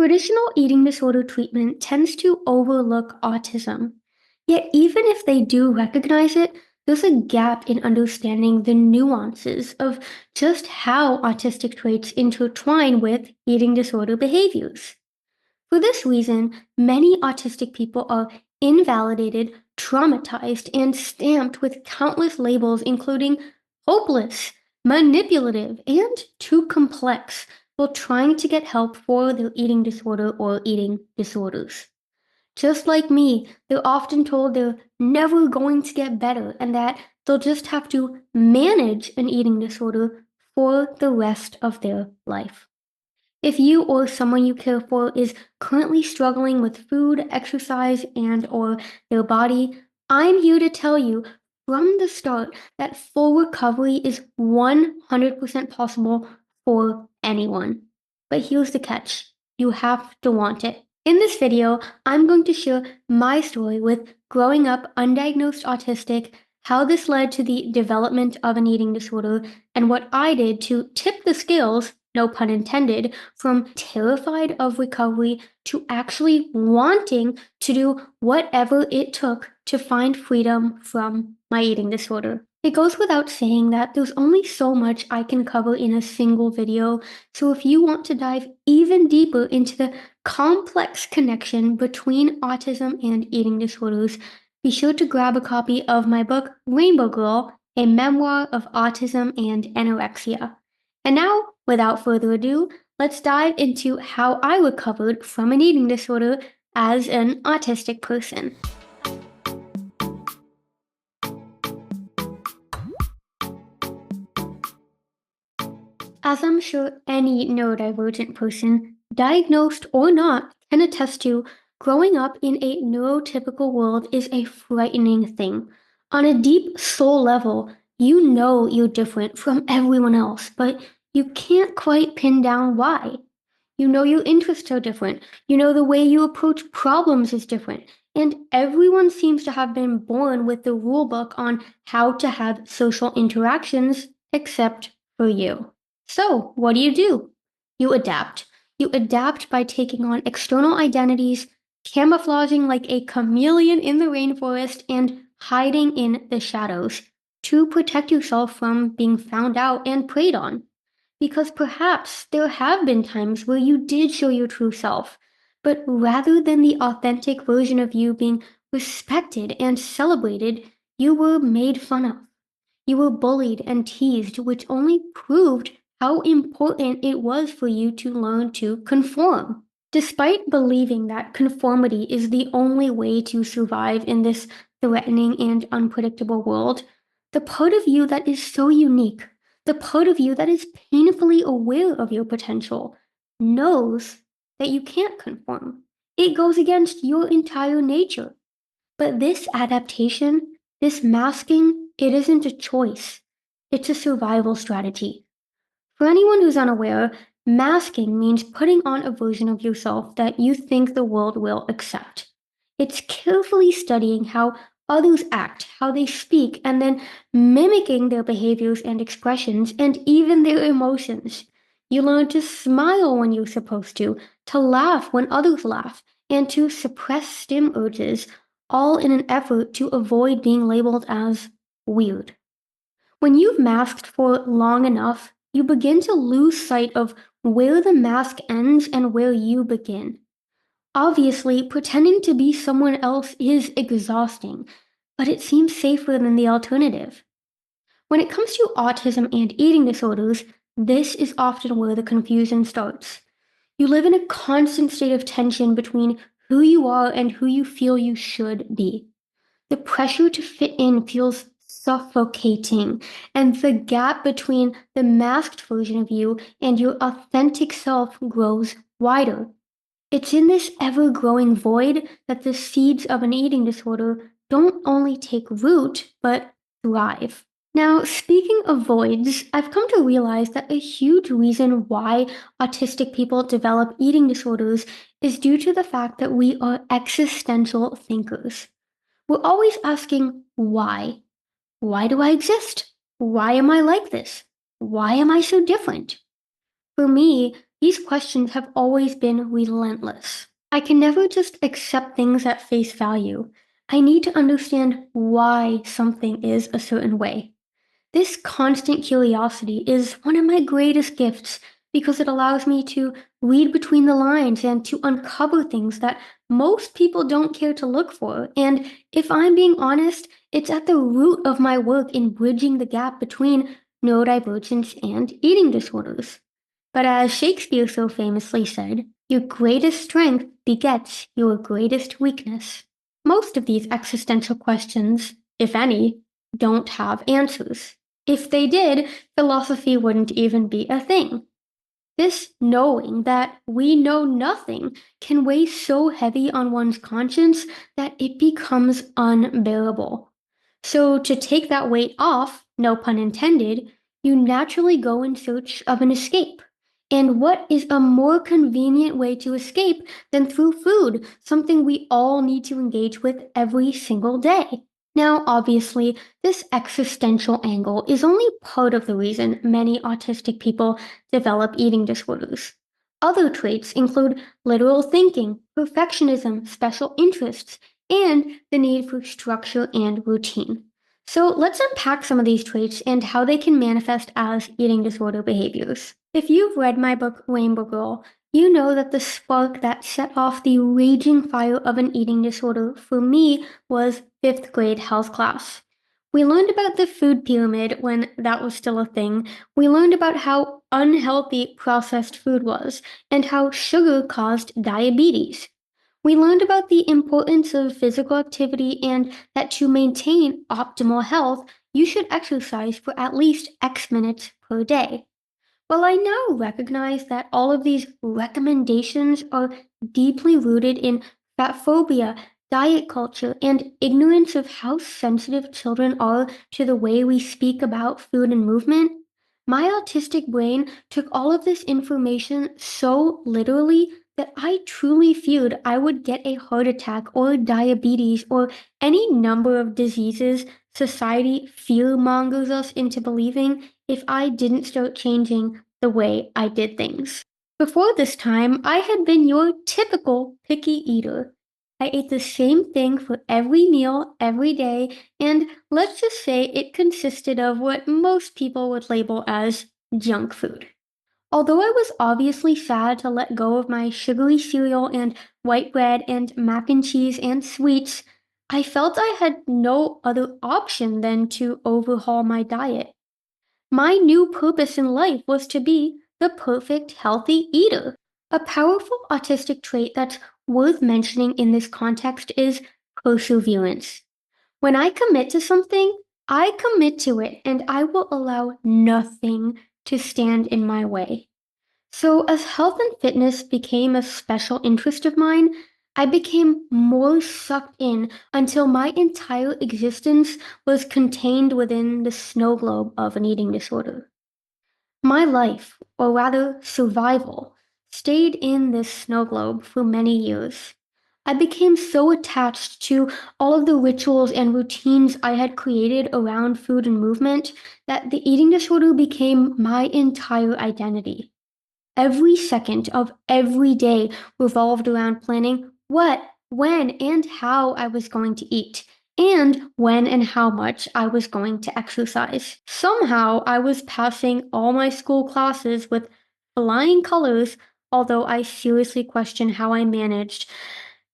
Traditional eating disorder treatment tends to overlook autism. Yet, even if they do recognize it, there's a gap in understanding the nuances of just how autistic traits intertwine with eating disorder behaviors. For this reason, many autistic people are invalidated, traumatized, and stamped with countless labels, including hopeless, manipulative, and too complex, while trying to get help for their eating disorder or eating disorders. Just like me, they're often told they're never going to get better and that they'll just have to manage an eating disorder for the rest of their life. If you or someone you care for is currently struggling with food, exercise, and or their body, I'm here to tell you from the start that full recovery is 100% possible for anyone. But here's the catch. You have to want it. In this video, I'm going to share my story with growing up undiagnosed autistic, how this led to the development of an eating disorder, and what I did to tip the scales, no pun intended, from terrified of recovery to actually wanting to do whatever it took to find freedom from my eating disorder. It goes without saying that there's only so much I can cover in a single video, so if you want to dive even deeper into the complex connection between autism and eating disorders, be sure to grab a copy of my book, Rainbow Girl, a memoir of autism and anorexia. And now, without further ado, let's dive into how I recovered from an eating disorder as an autistic person. As I'm sure any neurodivergent person, diagnosed or not, can attest to, growing up in a neurotypical world is a frightening thing. On a deep soul level, you know you're different from everyone else, but you can't quite pin down why. You know your interests are different. You know the way you approach problems is different. And everyone seems to have been born with the rule book on how to have social interactions, except for you. So, what do? You adapt. You adapt by taking on external identities, camouflaging like a chameleon in the rainforest, and hiding in the shadows to protect yourself from being found out and preyed on. Because perhaps there have been times where you did show your true self, but rather than the authentic version of you being respected and celebrated, you were made fun of. You were bullied and teased, which only proved how important it was for you to learn to conform. Despite believing that conformity is the only way to survive in this threatening and unpredictable world, the part of you that is so unique, the part of you that is painfully aware of your potential, knows that you can't conform. It goes against your entire nature. But this adaptation, this masking, it isn't a choice. It's a survival strategy. For anyone who's unaware, masking means putting on a version of yourself that you think the world will accept. It's carefully studying how others act, how they speak, and then mimicking their behaviors and expressions and even their emotions. You learn to smile when you're supposed to laugh when others laugh, and to suppress stim urges, all in an effort to avoid being labeled as weird. When you've masked for long enough, you begin to lose sight of where the mask ends and where you begin. Obviously, pretending to be someone else is exhausting, but it seems safer than the alternative. When it comes to autism and eating disorders, this is often where the confusion starts. You live in a constant state of tension between who you are and who you feel you should be. The pressure to fit in feels suffocating, and the gap between the masked version of you and your authentic self grows wider. It's in this ever growing void that the seeds of an eating disorder don't only take root, but thrive. Now, speaking of voids, I've come to realize that a huge reason why autistic people develop eating disorders is due to the fact that we are existential thinkers. We're always asking, why? Why do I exist? Why am I like this? Why am I so different? For me, These questions have always been relentless. I can never just accept things at face value. I need to understand why something is a certain way. This constant curiosity is one of my greatest gifts because it allows me to read between the lines and to uncover things that most people don't care to look for. And if I'm being honest, it's at the root of my work in bridging the gap between neurodivergence and eating disorders. But as Shakespeare so famously said, your greatest strength begets your greatest weakness. Most of these existential questions, if any, don't have answers. If they did, philosophy wouldn't even be a thing. This knowing that we know nothing can weigh so heavy on one's conscience that it becomes unbearable. So, to take that weight off, no pun intended, you naturally go in search of an escape. And what is a more convenient way to escape than through food, something we all need to engage with every single day? Now, obviously, this existential angle is only part of the reason many autistic people develop eating disorders. Other traits include literal thinking, perfectionism, special interests, and the need for structure and routine. So let's unpack some of these traits and how they can manifest as eating disorder behaviors. If you've read my book Rainbow Girl, you know that the spark that set off the raging fire of an eating disorder for me was fifth grade health class. We learned about the food pyramid when that was still a thing. We learned about how unhealthy processed food was and how sugar caused diabetes. We learned about the importance of physical activity and that to maintain optimal health, you should exercise for at least X minutes per day. Well, I now recognize that all of these recommendations are deeply rooted in fat phobia, diet culture, and ignorance of how sensitive children are to the way we speak about food and movement. My autistic brain took all of this information so literally that I truly feared I would get a heart attack or diabetes or any number of diseases society fear mongers us into believing if I didn't start changing the way I did things. Before this time, I had been your typical picky eater. I ate the same thing for every meal, every day, and let's just say it consisted of what most people would label as junk food. Although I was obviously sad to let go of my sugary cereal and white bread and mac and cheese and sweets, I felt I had no other option than to overhaul my diet. My new purpose in life was to be the perfect healthy eater. A powerful autistic trait that's worth mentioning in this context is perseverance. When I commit to something, I commit to it and I will allow nothing to stand in my way. So, as health and fitness became a special interest of mine, I became more sucked in until my entire existence was contained within the snow globe of an eating disorder. My life, or rather survival, stayed in this snow globe for many years. I became so attached to all of the rituals and routines I had created around food and movement that the eating disorder became my entire identity. Every second of every day revolved around planning what, when, and how I was going to eat, and when and how much I was going to exercise. Somehow, I was passing all my school classes with flying colors, although I seriously question how I managed,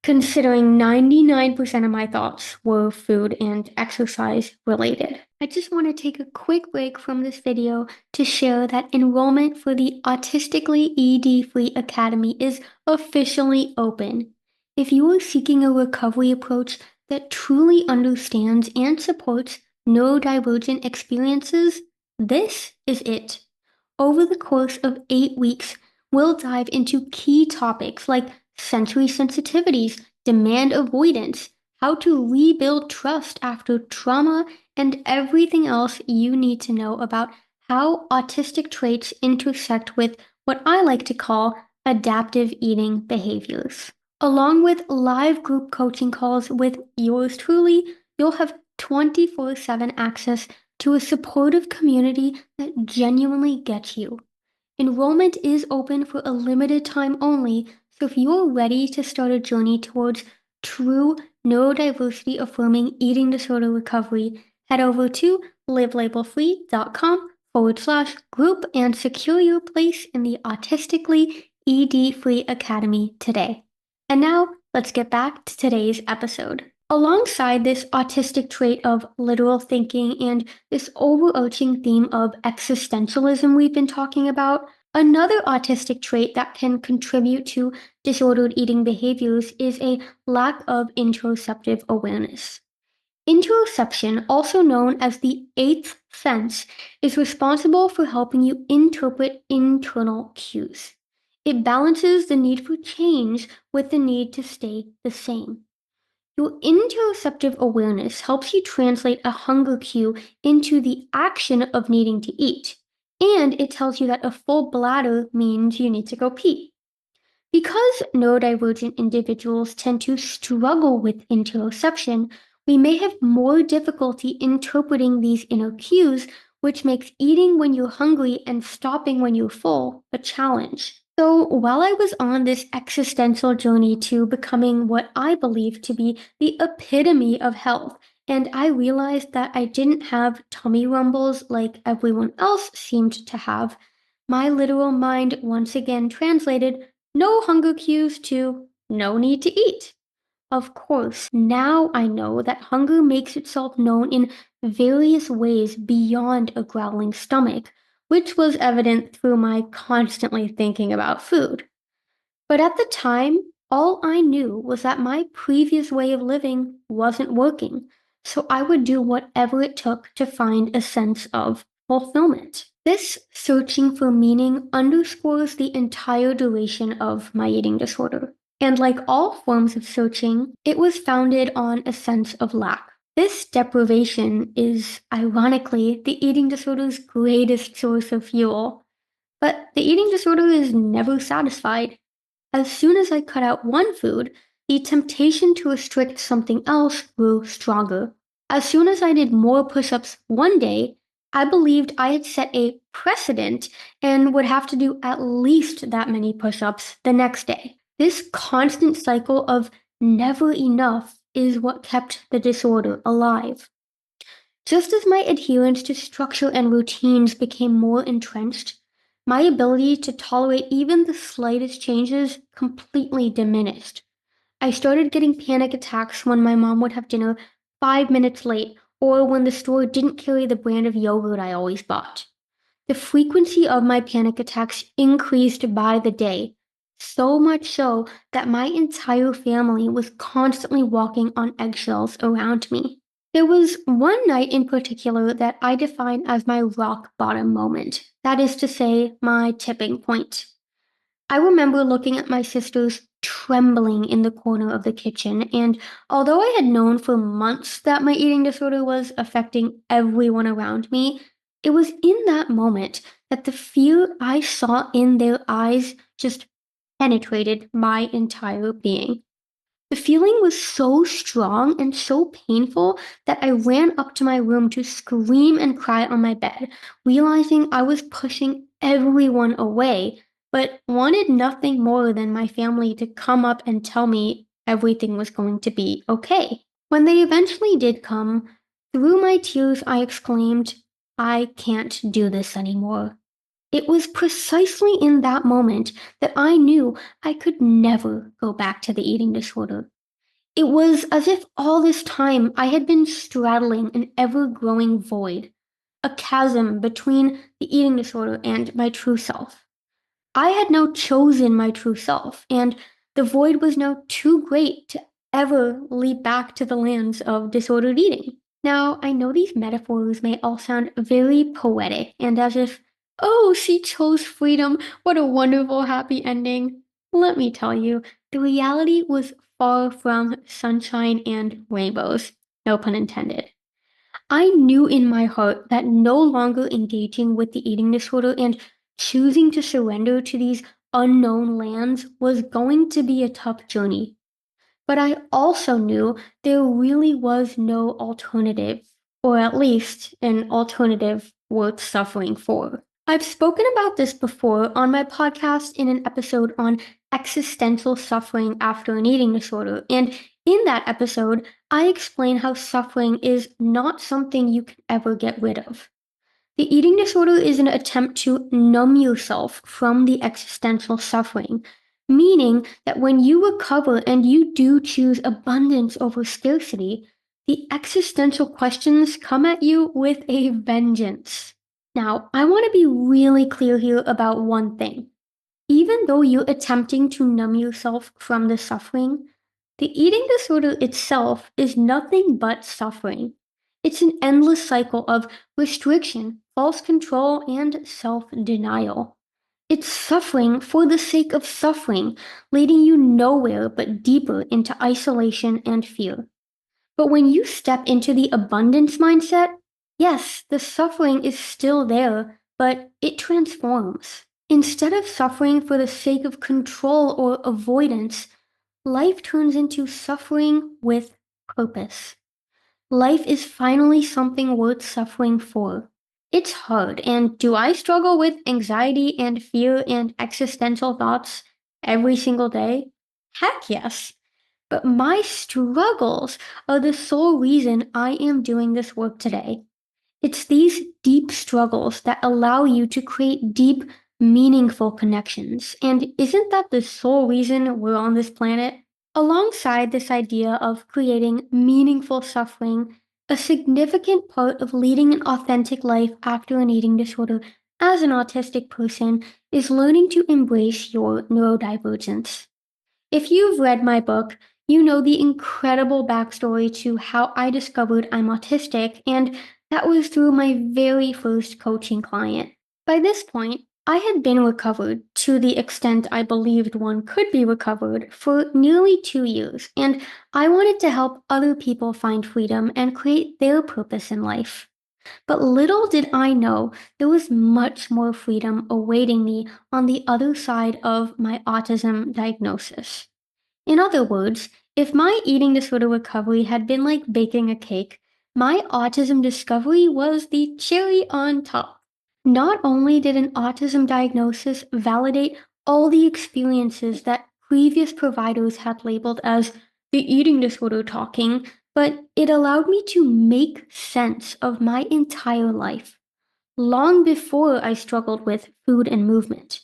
considering 99% of my thoughts were food and exercise related. I just want to take a quick break from this video to share that enrollment for the Autistically ED Free Academy is officially open. If you are seeking a recovery approach that truly understands and supports neurodivergent experiences, this is it. Over the course of 8 weeks, we'll dive into key topics like sensory sensitivities, demand avoidance, how to rebuild trust after trauma, and everything else you need to know about how autistic traits intersect with what I like to call adaptive eating behaviors. Along with live group coaching calls with yours truly, you'll have 24/7 access to a supportive community that genuinely gets you. Enrollment is open for a limited time only, so if you're ready to start a journey towards true neurodiversity affirming eating disorder recovery, head over to livelabelfree.com/group and secure your place in the Autistically ED Free Academy today. And now, let's get back to today's episode. Alongside this autistic trait of literal thinking and this overarching theme of existentialism we've been talking about, another autistic trait that can contribute to disordered eating behaviors is a lack of interoceptive awareness. Interoception, also known as the eighth sense, is responsible for helping you interpret internal cues. It balances the need for change with the need to stay the same. Your interoceptive awareness helps you translate a hunger cue into the action of needing to eat, and it tells you that a full bladder means you need to go pee. Because neurodivergent individuals tend to struggle with interoception, we may have more difficulty interpreting these inner cues, which makes eating when you're hungry and stopping when you're full a challenge. So, while I was on this existential journey to becoming what I believe to be the epitome of health, and I realized that I didn't have tummy rumbles like everyone else seemed to have, my literal mind once again translated no hunger cues to no need to eat. Of course, now I know that hunger makes itself known in various ways beyond a growling stomach, which was evident through my constantly thinking about food. But at the time, all I knew was that my previous way of living wasn't working, so I would do whatever it took to find a sense of fulfillment. This searching for meaning underscores the entire duration of my eating disorder. And like all forms of searching, it was founded on a sense of lack. This deprivation is, ironically, the eating disorder's greatest source of fuel. But the eating disorder is never satisfied. As soon as I cut out one food, the temptation to restrict something else grew stronger. As soon as I did more push ups one day, I believed I had set a precedent and would have to do at least that many push ups the next day. This constant cycle of never enough is what kept the disorder alive. Just as my adherence to structure and routines became more entrenched, my ability to tolerate even the slightest changes completely diminished. I started getting panic attacks when my mom would have dinner 5 minutes late or when the store didn't carry the brand of yogurt I always bought. The frequency of my panic attacks increased by the day, so much so that my entire family was constantly walking on eggshells around me. There was one night in particular that I define as my rock bottom moment. That is to say, my tipping point. I remember looking at my sisters trembling in the corner of the kitchen, and although I had known for months that my eating disorder was affecting everyone around me, it was in that moment that the fear I saw in their eyes just penetrated my entire being. The feeling was so strong and so painful that I ran up to my room to scream and cry on my bed, realizing I was pushing everyone away, but wanted nothing more than my family to come up and tell me everything was going to be okay. When they eventually did come, through my tears, I exclaimed, I can't do this anymore. It was precisely in that moment that I knew I could never go back to the eating disorder. It was as if all this time I had been straddling an ever growing void, a chasm between the eating disorder and my true self. I had now chosen my true self, and the void was now too great to ever leap back to the lands of disordered eating. Now, I know these metaphors may all sound very poetic and as if, oh, she chose freedom, what a wonderful happy ending. Let me tell you, the reality was far from sunshine and rainbows, no pun intended. I knew in my heart that no longer engaging with the eating disorder and choosing to surrender to these unknown lands was going to be a tough journey. But I also knew there really was no alternative, or at least an alternative worth suffering for. I've spoken about this before on my podcast in an episode on existential suffering after an eating disorder. And in that episode, I explain how suffering is not something you can ever get rid of. The eating disorder is an attempt to numb yourself from the existential suffering, meaning that when you recover and you do choose abundance over scarcity, the existential questions come at you with a vengeance. Now, I want to be really clear here about one thing. Even though you're attempting to numb yourself from the suffering, the eating disorder itself is nothing but suffering. It's an endless cycle of restriction, false control, and self denial. It's suffering for the sake of suffering, leading you nowhere but deeper into isolation and fear. But when you step into the abundance mindset, yes, the suffering is still there, but it transforms. Instead of suffering for the sake of control or avoidance, life turns into suffering with purpose. Life is finally something worth suffering for. It's hard, and do I struggle with anxiety and fear and existential thoughts every single day? Heck yes. But my struggles are the sole reason I am doing this work today. It's these deep struggles that allow you to create deep, meaningful connections. And isn't that the sole reason we're on this planet? Alongside this idea of creating meaningful suffering, a significant part of leading an authentic life after an eating disorder as an autistic person is learning to embrace your neurodivergence. If you've read my book, you know the incredible backstory to how I discovered I'm autistic, and that was through my very first coaching client. By this point, I had been recovered to the extent I believed one could be recovered for nearly 2 years, and I wanted to help other people find freedom and create their purpose in life. But little did I know there was much more freedom awaiting me on the other side of my autism diagnosis. In other words, if my eating disorder recovery had been like baking a cake, my autism discovery was the cherry on top. Not only did an autism diagnosis validate all the experiences that previous providers had labeled as the eating disorder talking, but it allowed me to make sense of my entire life, long before I struggled with food and movement.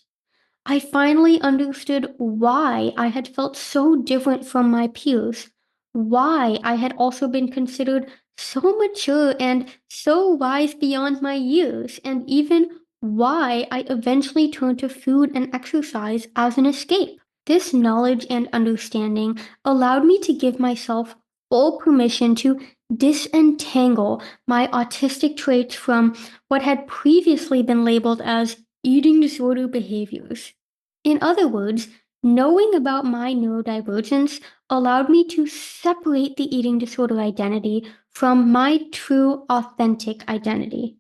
I finally understood why I had felt so different from my peers, why I had also been considered so mature and so wise beyond my years, and even why I eventually turned to food and exercise as an escape. This knowledge and understanding allowed me to give myself full permission to disentangle my autistic traits from what had previously been labeled as eating disorder behaviors. In other words, knowing about my neurodivergence allowed me to separate the eating disorder identity from my true, authentic identity.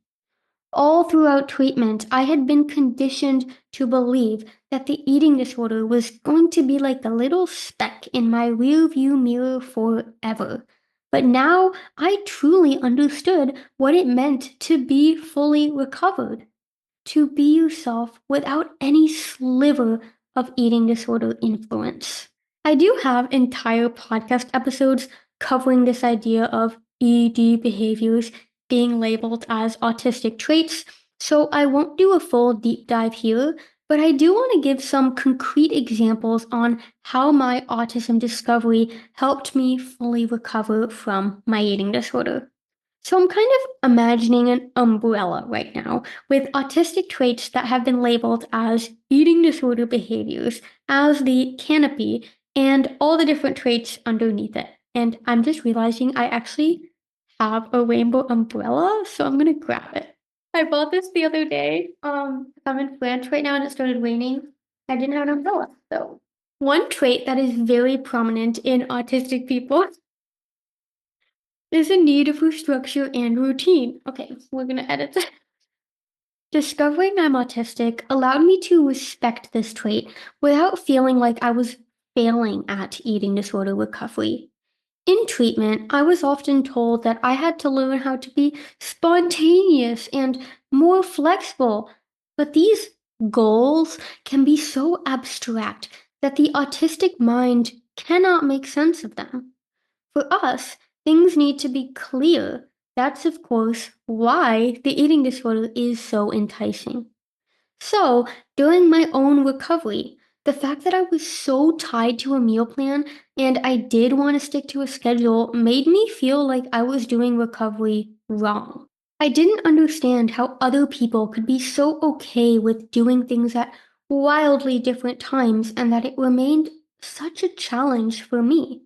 All throughout treatment, I had been conditioned to believe that the eating disorder was going to be like a little speck in my rearview mirror forever. But now I truly understood what it meant to be fully recovered, to be yourself without any sliver of eating disorder influence. I do have entire podcast episodes covering this idea of ED behaviors being labeled as autistic traits, so I won't do a full deep dive here, but I do want to give some concrete examples on how my autism discovery helped me fully recover from my eating disorder. So I'm kind of imagining an umbrella right now with autistic traits that have been labeled as eating disorder behaviors as the canopy and all the different traits underneath it. And I'm just realizing I actually have a rainbow umbrella, so I'm gonna grab it. I bought this the other day. I'm in France right now and it started raining. I didn't have an umbrella, so. One trait that is very prominent in autistic people there's a need for structure and routine. Okay, we're gonna edit that. Discovering I'm autistic allowed me to respect this trait without feeling like I was failing at eating disorder recovery. In treatment, I was often told that I had to learn how to be spontaneous and more flexible, But these goals can be so abstract that the autistic mind cannot make sense of them. For us, things need to be clear. That's, of course, why the eating disorder is so enticing. So, during my own recovery, the fact that I was so tied to a meal plan and I did want to stick to a schedule made me feel like I was doing recovery wrong. I didn't understand how other people could be so okay with doing things at wildly different times and that it remained such a challenge for me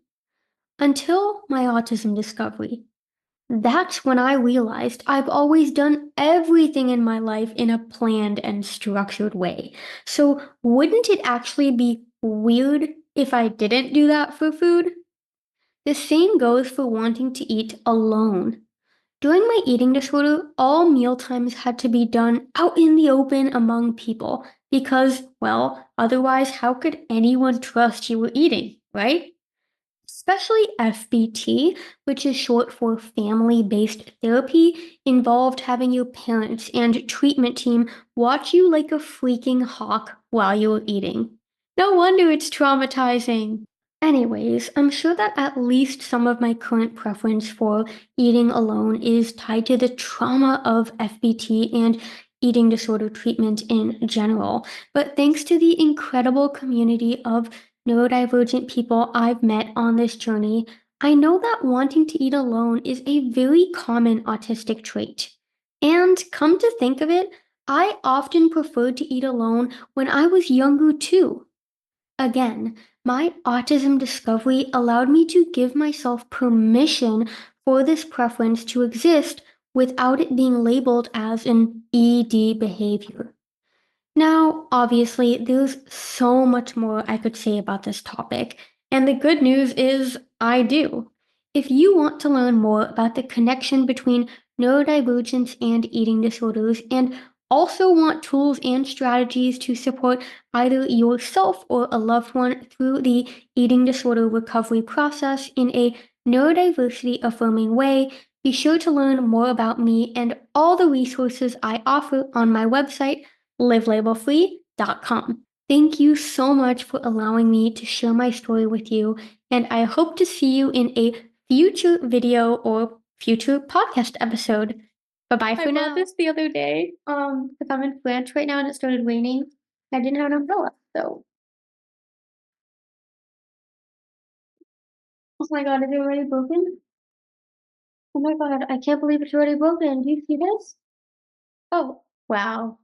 until my autism discovery. That's when I realized I've always done everything in my life in a planned and structured way. So, wouldn't it actually be weird if I didn't do that for food? The same goes for wanting to eat alone. During my eating disorder, all meal times had to be done out in the open among people because, well, otherwise, how could anyone trust you were eating, right? Especially FBT, which is short for family based therapy, involved having your parents and treatment team watch you like a freaking hawk while you were eating. No wonder it's traumatizing. Anyways, I'm sure that at least some of my current preference for eating alone is tied to the trauma of FBT and eating disorder treatment in general. But thanks to the incredible community of neurodivergent people I've met on this journey, I know that wanting to eat alone is a very common autistic trait. And come to think of it, I often preferred to eat alone when I was younger too. Again, my autism discovery allowed me to give myself permission for this preference to exist without it being labeled as an ED behavior. Now, obviously, there's so much more I could say about this topic, and the good news is I do. If you want to learn more about the connection between neurodivergence and eating disorders, and also want tools and strategies to support either yourself or a loved one through the eating disorder recovery process in a neurodiversity affirming way, be sure to learn more about me and all the resources I offer on my website livelabelfree.com. Thank you so much for allowing me to share my story with you, and I hope to see you in a future video or future podcast episode. Bye bye for now. I bought this the other day, because I'm in France right now and it started raining. I didn't have an umbrella, so. Oh my god, is it already broken? Oh my god, I can't believe it's already broken. Do you see this? Oh, wow.